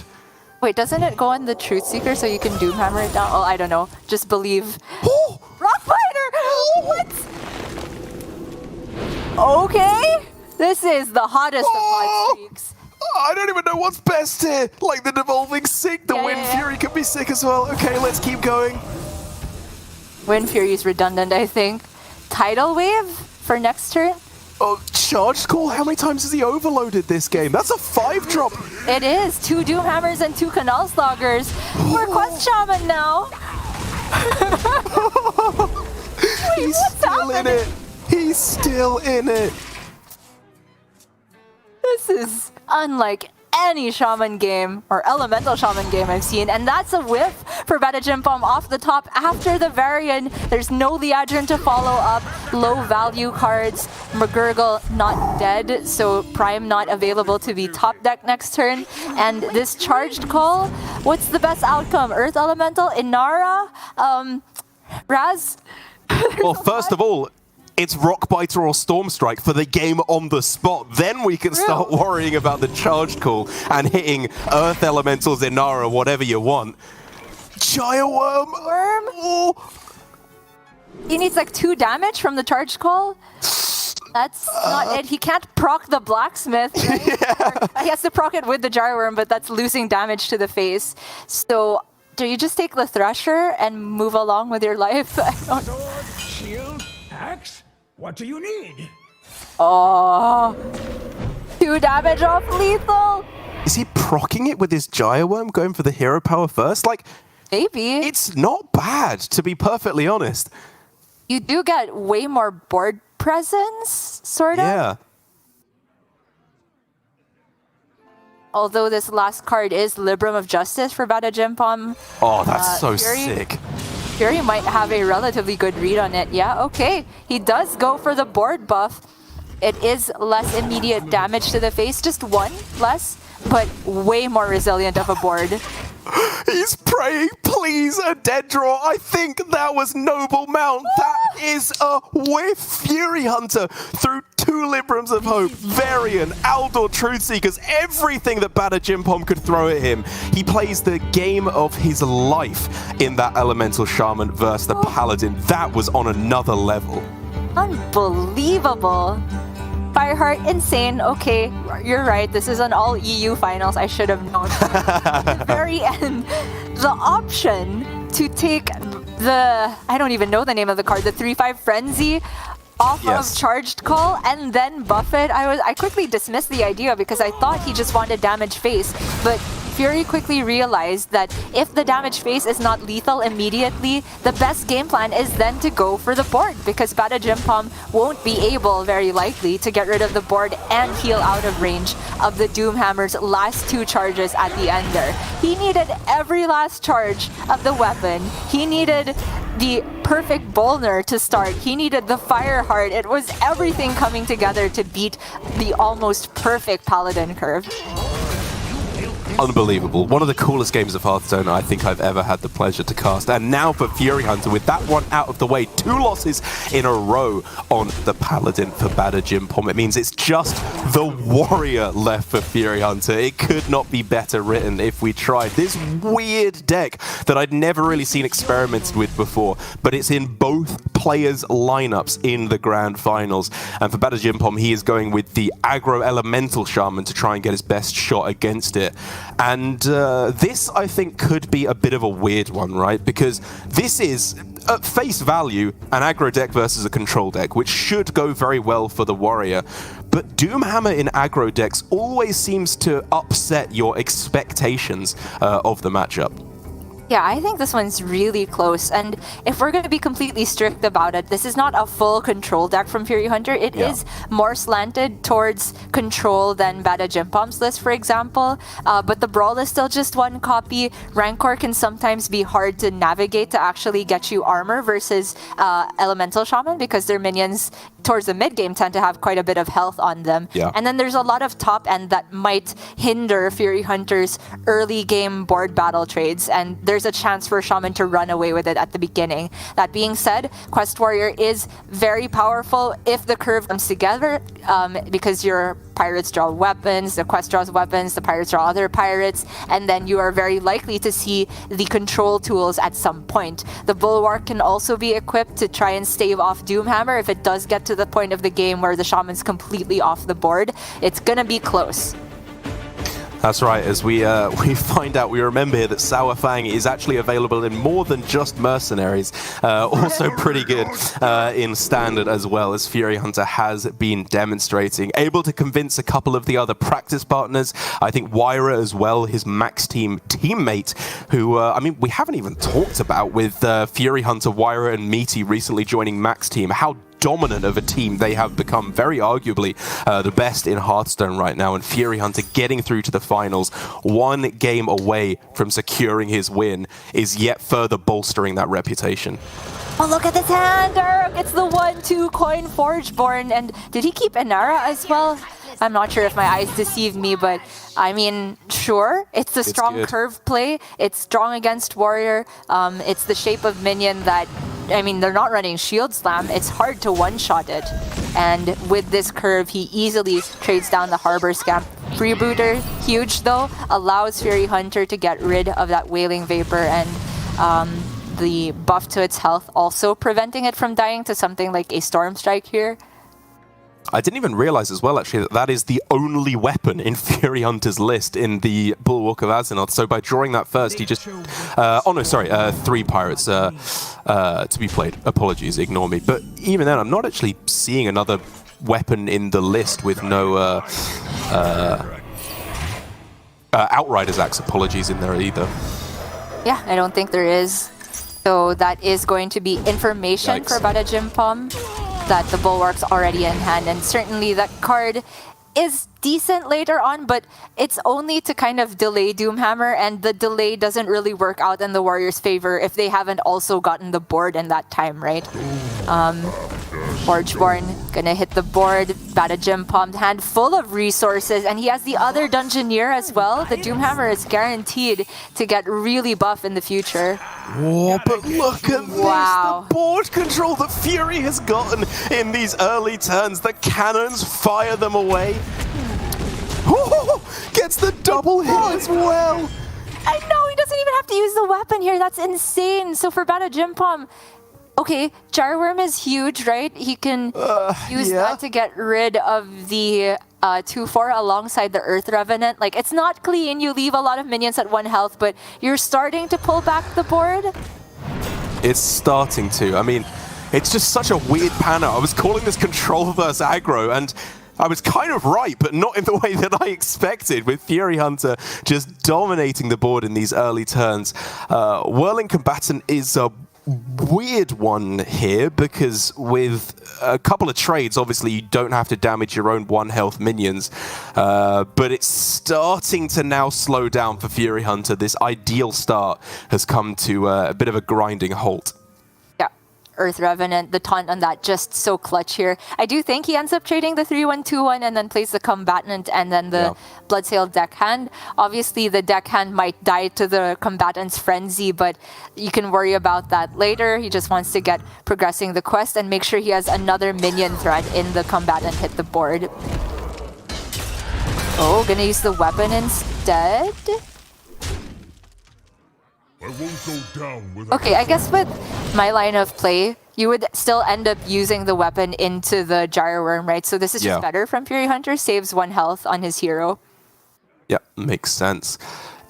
Wait, doesn't it go on the Truthseeker so you can Doomhammer it down? Oh, I don't know. Just believe. Oh, Rockbiter! What? Okay. This is the hottest of hot streaks. I don't even know what's best here. Like the Devolving Sick, the Wind Fury could be sick as well. Okay, let's keep going. Wind Fury's redundant, I think. Tidal Wave for next turn? Oh, Charged Call? How many times has he overloaded this game? That's a 5-drop. It is. 2 Doomhammers and 2 Canal Sloggers. We're Quest Shaman now. He's still in it. He's still in it. This is unlike any Shaman game or Elemental Shaman game I've seen, and that's a whiff for badajimpom off the top after the Varian. There's no Liadrin to follow up, low value cards, McGurgle not dead, so Prime not available to be top deck next turn, and this Charged Call, what's the best outcome? Earth Elemental, Inara, Raz? Well, first of all, it's Rockbiter or Stormstrike for the game on the spot. Then we can start worrying about the Charged Call and hitting Earth Elementals, Inara, whatever you want. Giant Worm! Oh. He needs like 2 damage from the Charged Call? That's not it. He can't proc the Blacksmith, right? He has to proc it with the Gyroworm, but that's losing damage to the face. So, do you just take the Thresher and move along with your life? I don't know. Sword, shield, axe. What do you need? Oh, 2 damage off lethal. Is he procking it with his Gyroworm, going for the hero power first? Like, Maybe. it's not bad, to be perfectly honest. You do get way more board presence, sort of. Yeah. Although this last card is Libram of Justice for badajimpom. Oh, that's so Fury? sick. Fury might have a relatively good read on it. Yeah, okay. He does go for the board buff. It is less immediate damage to the face, just 1 less, but way more resilient of a board. He's praying, please, a dead draw. I think that was Noble Mount. That is a whiff. Furyhunter through 2 Librams of Hope, Varian, Aldor, Truthseekers, everything that badajimpom could throw at him. He plays the game of his life in that Elemental Shaman versus the Paladin. That was on another level. Unbelievable. Fireheart, insane. Okay, you're right. This is an all EU finals. I should have known. At the very end, the option to take the, I don't even know the name of the card, the 3/5 Frenzy off of Charged Call and then buff it. I quickly dismissed the idea because I thought he just wanted damage face, but Fury quickly realized that if the damage phase is not lethal immediately, the best game plan is then to go for the board, because badajimpom won't be able, very likely, to get rid of the board and heal out of range of the Doomhammer's last 2 charges at the end there. He needed every last charge of the weapon. He needed the perfect Bolner to start. He needed the Fireheart. It was everything coming together to beat the almost perfect Paladin curve. Unbelievable. One of the coolest games of Hearthstone I think I've ever had the pleasure to cast. And now for Furyhunter, with that one out of the way, 2 losses in a row on the Paladin for badajimpom. It means it's just the Warrior left for Furyhunter. It could not be better written if we tried. This weird deck that I'd never really seen experimented with before, but it's in both players' lineups in the Grand Finals. And for badajimpom, he is going with the aggro elemental shaman to try and get his best shot against it. And this, I think, could be a bit of a weird one, right? Because this is, at face value, an aggro deck versus a control deck, which should go very well for the Warrior. But Doomhammer in aggro decks always seems to upset your expectations of the matchup. Yeah, I think this one's really close, and if we're going to be completely strict about it, this is not a full control deck from Furyhunter. It is more slanted towards control than badajimpom's list, for example, but the Brawl is still just 1 copy. Rancor can sometimes be hard to navigate to actually get you armor versus Elemental Shaman, because their minions towards the mid game tend to have quite a bit of health on them. And then there's a lot of top end that might hinder Furyhunter's early game board battle trades, and there's a chance for Shaman to run away with it at the beginning. That being said, Quest Warrior is very powerful if the curve comes together, because your pirates draw weapons, the quest draws weapons, the pirates draw other pirates, and then you are very likely to see the control tools at some point. The Bulwark can also be equipped to try and stave off Doomhammer if it does get to the point of the game where the Shaman's completely off the board. It's gonna be close. That's right, as we find out, we remember here that Sour Fang is actually available in more than just Mercenaries. Also pretty good in Standard as well, as Furyhunter has been demonstrating. Able to convince a couple of the other practice partners. I think Wyra as well, his Max Team teammate, who, I mean, we haven't even talked about with Furyhunter, Wyra and Meaty recently joining Max Team. How dominant of a team they have become, very arguably the best in Hearthstone right now, and Furyhunter getting through to the finals, 1 game away from securing his win, is yet further bolstering that reputation. Oh, look at this hand, Urk! It's the 1/2 coin Forgeborn, and did he keep Inara as well? I'm not sure if my eyes deceive me, but I mean, sure, it's a strong curve play. It's strong against Warrior. It's the shape of minion that, I mean, they're not running Shield Slam. It's hard to one-shot it. And with this curve, he easily trades down the Harbor Scamp. Freebooter, huge though, allows Furyhunter to get rid of that Wailing Vapor and the buff to its health, also preventing it from dying to something like a Storm Strike here. I didn't even realize as well, actually, that that is the only weapon in Furyhunter's list in the Bulwark of Azeroth. So by drawing that first, he just... 3 pirates to be played. Apologies, ignore me. But even then, I'm not actually seeing another weapon in the list with no Outrider's Axe, apologies, in there either. Yeah, I don't think there is. So that is going to be information for badajimpom, that the Bulwark's already in hand, and certainly that card is decent later on, but it's only to kind of delay Doomhammer, and the delay doesn't really work out in the Warriors' favor if they haven't also gotten the board in that time, right? Forgeborn gonna hit the board, badajimpom, hand full of resources, and he has the other Dungeoneer as well. The Doomhammer is guaranteed to get really buff in the future. Oh, but look at this, the board control that Fury has gotten in these early turns. The cannons fire them away. Oh, gets the double hit as well. I know, he doesn't even have to use the weapon here. That's insane. So for badajimpom, okay, Jarworm is huge, right? He can use that to get rid of the 2/4 alongside the Earth Revenant. Like, it's not clean. You leave a lot of minions at 1 health, but you're starting to pull back the board. It's starting to. I mean, it's just such a weird panel. I was calling this control versus aggro, and I was kind of right, but not in the way that I expected, with Furyhunter just dominating the board in these early turns. Whirling Combatant is a weird one here, because with a couple of trades, obviously you don't have to damage your own 1 health minions, but it's starting to now slow down for Furyhunter. This ideal start has come to a bit of a grinding halt. Earth Revenant, the taunt on that, just so clutch here. I do think he ends up trading the 3-1-2-1 and then plays the Combatant and then the Bloodsail deckhand. Obviously, the deckhand might die to the Combatant's Frenzy, but you can worry about that later. He just wants to get progressing the quest and make sure he has another minion threat in the Combatant hit the board. Oh, gonna use the weapon instead? I won't go down without. Okay, I guess with my line of play, you would still end up using the weapon into the Gyro Worm, right? So this is just better from Furyhunter, saves 1 health on his hero. Yeah, makes sense.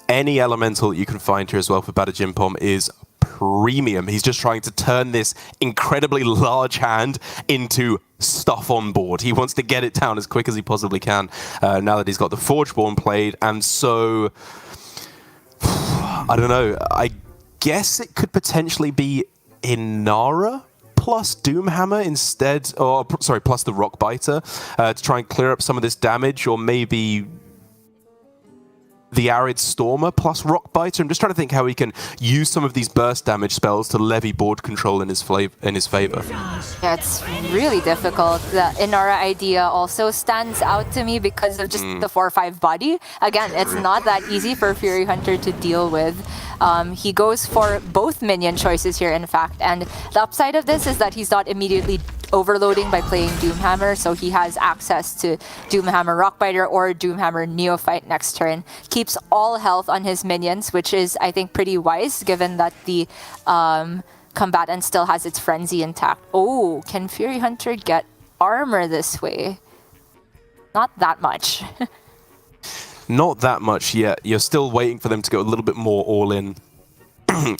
Any elemental that you can find here as well for badajimpom is premium. He's just trying to turn this incredibly large hand into stuff on board. He wants to get it down as quick as he possibly can, now that he's got the Forgeborn played, and so I don't know. I guess it could potentially be Inara plus Doomhammer instead, or sorry, plus the Rockbiter, to try and clear up some of this damage, or maybe the Arid Stormer plus Rockbiter. I'm just trying to think how he can use some of these burst damage spells to levy board control in his favor. Yeah, it's really difficult. The Inara idea also stands out to me because of just the 4-5 body. Again, it's not that easy for Furyhunter to deal with. He goes for both minion choices here, in fact, and the upside of this is that he's not immediately overloading by playing Doomhammer, so he has access to Doomhammer Rockbiter or Doomhammer Neophyte next turn. Keeps all health on his minions, which is, I think, pretty wise, given that the Combatant still has its Frenzy intact. Oh, can Furyhunter get armor this way? Not that much. Not that much yet. You're still waiting for them to go a little bit more all-in.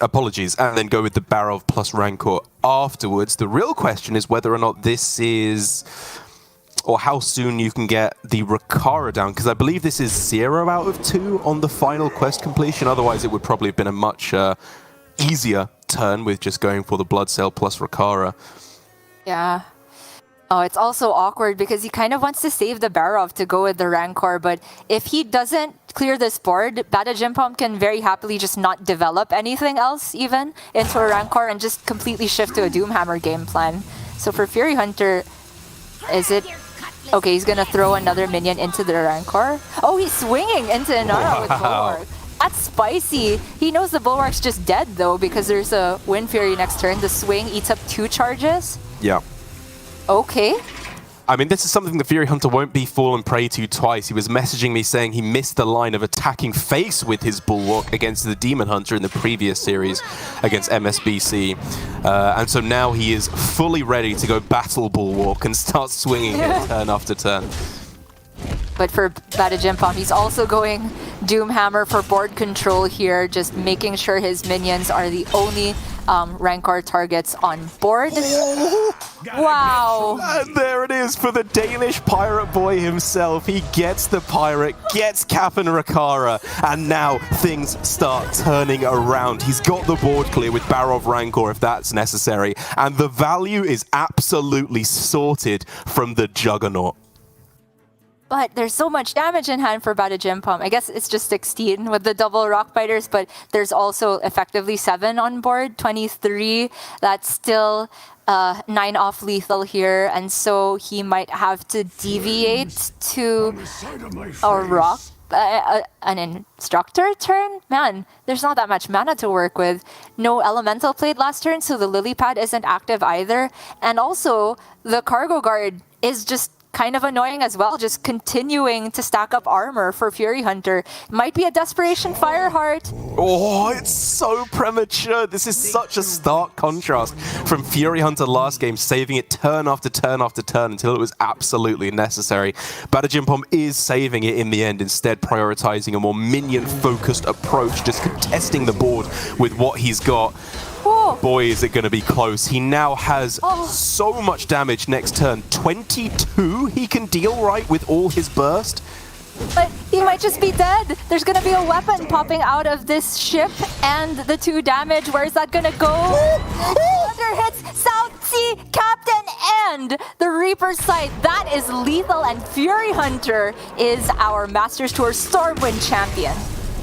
Apologies, and then go with the Barov plus Rancor afterwards. The real question is whether or not this is, or how soon you can get the Rakara down, because I believe this is 0 out of 2 on the final quest completion. Otherwise, it would probably have been a much easier turn with just going for the Bloodsail plus Rakara. Yeah. Oh, it's also awkward because he kind of wants to save the Barov to go with the Rancor, but if he doesn't clear this board, badajimpom can very happily just not develop anything else even into a Rancor and just completely shift to a Doomhammer game plan. So for Furyhunter, is it... Okay, he's gonna throw another minion into the Rancor. Oh, he's swinging into Inara with Bulwark. That's spicy. He knows the Bulwark's just dead though because there's a Wind Fury next turn. The swing eats up 2 charges. Yeah. Okay. I mean, this is something the Furyhunter won't be fallen prey to twice. He was messaging me saying he missed the line of attacking face with his Bulwark against the Demon Hunter in the previous series against MSBC. And so now he is fully ready to go battle Bulwark and start swinging it turn after turn. But for badajimpom, he's also going Doomhammer for board control here, just making sure his minions are the only Rancor targets on board. Wow! And there it is for the Danish pirate boy himself. He gets the pirate, gets Captain Rakara, and now things start turning around. He's got the board clear with Barov Rancor if that's necessary, and the value is absolutely sorted from the Juggernaut. But there's so much damage in hand for badajimpom. I guess it's just 16 with the double Rockbiters, but there's also effectively 7 on board, 23. That's still 9 off lethal here, and so he might have to deviate to a an instructor turn? Man, there's not that much mana to work with. No elemental played last turn, so the lily pad isn't active either. And also, the cargo guard is just kind of annoying as well, just continuing to stack up armor for Furyhunter. Might be a Desperation Fireheart. Oh, it's so premature. This is such a stark contrast from Furyhunter last game, saving it turn after turn after turn until it was absolutely necessary. badajimpom is saving it in the end, instead prioritizing a more minion-focused approach, just contesting the board with what he's got. Whoa. boy, is it going to be close. He now has so much damage next turn. 22 he can deal, right, with all his burst. But he might just be dead. There's going to be a weapon popping out of this ship and the 2 damage. Where's that going to go? Thunder hits South Sea Captain and the Reaper sight. That is lethal, and Furyhunter is our Masters Tour Stormwind champion.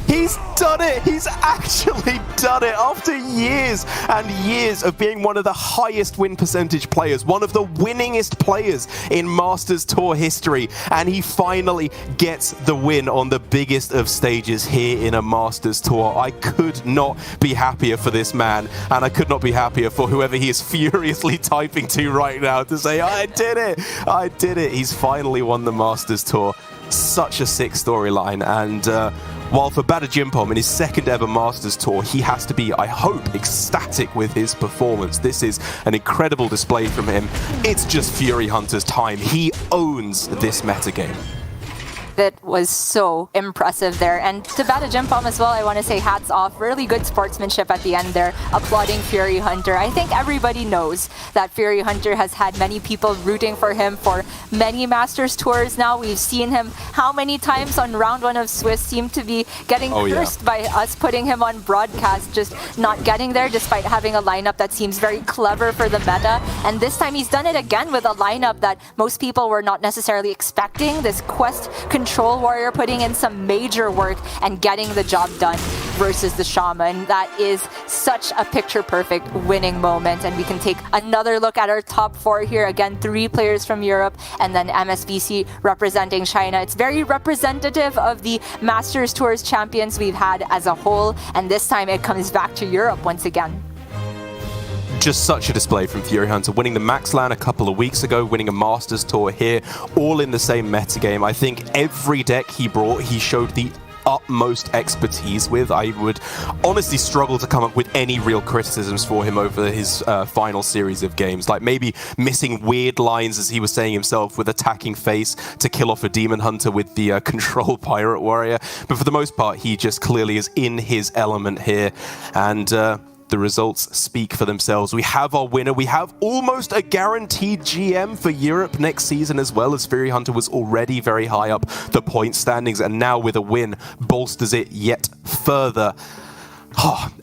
He's done it! He's actually done it after years and years of being one of the highest win percentage players, one of the winningest players in Masters Tour history, and he finally gets the win on the biggest of stages here in a Masters Tour. I could not be happier for this man, and I could not be happier for whoever he is furiously typing to right now to say, I did it! I did it! He's finally won the Masters Tour. Such a sick storyline, and while for badajimpom in his 2nd ever Masters Tour, he has to be, I hope, ecstatic with his performance. This is an incredible display from him. It's just Furyhunter's time. He owns this metagame. That was so impressive there. And to badajimpom as well, I want to say hats off. Really good sportsmanship at the end there, applauding Furyhunter. I think everybody knows that Furyhunter has had many people rooting for him for many Masters Tours now. We've seen him how many times on round 1 of Swiss, seem to be getting cursed by us putting him on broadcast, just not getting there despite having a lineup that seems very clever for the meta. And this time he's done it again with a lineup that most people were not necessarily expecting. This Quest Control Warrior putting in some major work and getting the job done versus the Shaman. That is such a picture-perfect winning moment, and we can take another look at our top 4 here. Again, 3 players from Europe and then MSBC representing China. It's very representative of the Masters Tours champions we've had as a whole, and this time it comes back to Europe once again. Just such a display from Furyhunter, winning the Max LAN a couple of weeks ago, winning a Masters Tour here, all in the same metagame. I think every deck he brought, he showed the utmost expertise with. I would honestly struggle to come up with any real criticisms for him over his final series of games, like maybe missing weird lines, as he was saying himself, with attacking face to kill off a Demon Hunter with the Control Pirate Warrior. But for the most part, he just clearly is in his element here, and the results speak for themselves. We have our winner. We have almost a guaranteed GM for Europe next season, as well, as Furyhunter was already very high up the point standings, and now with a win bolsters it yet further.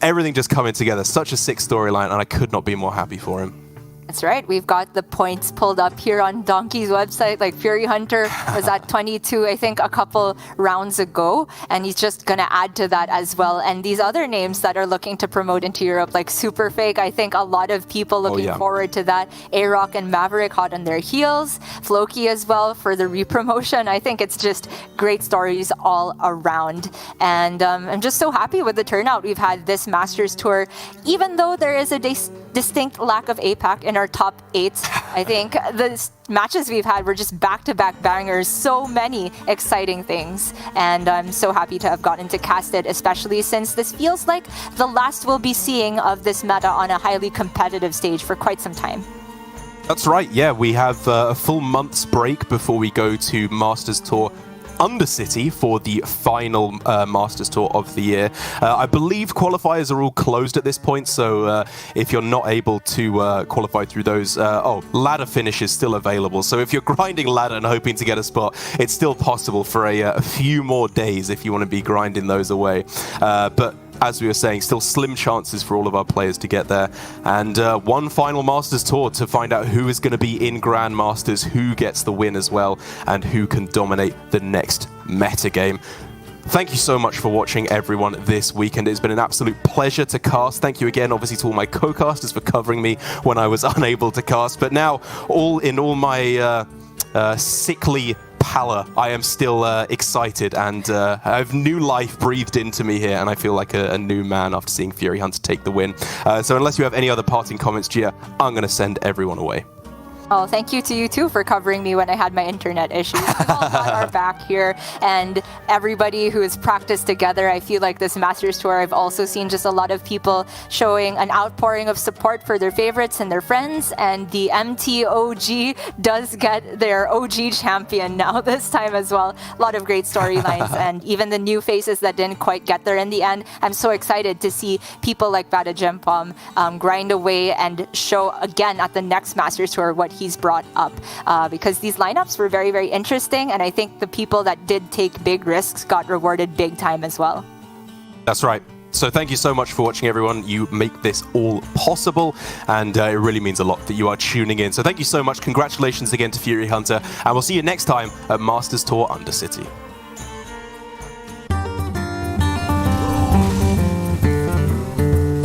Everything just coming together. Such a sick storyline, and I could not be more happy for him. That's right. We've got the points pulled up here on Donkey's website. Like, Furyhunter was at 22, I think, a couple rounds ago, and he's just going to add to that as well. And these other names that are looking to promote into Europe, like Superfake, I think a lot of people looking forward to that. A-Rock and Maverick hot on their heels. Floki as well for the re-promotion. I think it's just great stories all around. And I'm just so happy with the turnout we've had this Masters Tour. Even though there is a distinct lack of APAC in our top 8. I think the matches we've had were just back-to-back bangers, so many exciting things, and I'm so happy to have gotten to cast it, especially since this feels like the last we'll be seeing of this meta on a highly competitive stage for quite some time. That's right, yeah, we have a full month's break before we go to Masters Tour Undercity for the final Masters Tour of the year. I believe qualifiers are all closed at this point, so if you're not able to qualify through those, ladder finish is still available. So if you're grinding ladder and hoping to get a spot, it's still possible for a few more days if you want to be grinding those away. But as we were saying, still slim chances for all of our players to get there. And one final Masters Tour to find out who is going to be in Grand Masters, who gets the win as well, and who can dominate the next metagame. Thank you so much for watching, everyone, this weekend. It's been an absolute pleasure to cast. Thank you again, obviously, to all my co-casters for covering me when I was unable to cast. But now, all in all my sickly pallor, I am still excited, and I have new life breathed into me here, and I feel like a new man after seeing Furyhunter take the win. So unless you have any other parting comments, Gia, I'm going to send everyone away. Oh, thank you to you too for covering me when I had my internet issues. We've all got our back here, and everybody who has practiced together. I feel like this Masters Tour, I've also seen just a lot of people showing an outpouring of support for their favorites and their friends, and the MTOG does get their OG champion now this time as well. A lot of great storylines, and even the new faces that didn't quite get there in the end. I'm so excited to see people like badajimpom grind away and show again at the next Masters Tour what he's brought up, because these lineups were very, very interesting, and I think the people that did take big risks got rewarded big time as well. That's right. So thank you so much for watching, everyone. You make this all possible, and it really means a lot that you are tuning in. So thank you so much. Congratulations again to Furyhunter, and we'll see you next time at Masters Tour Undercity.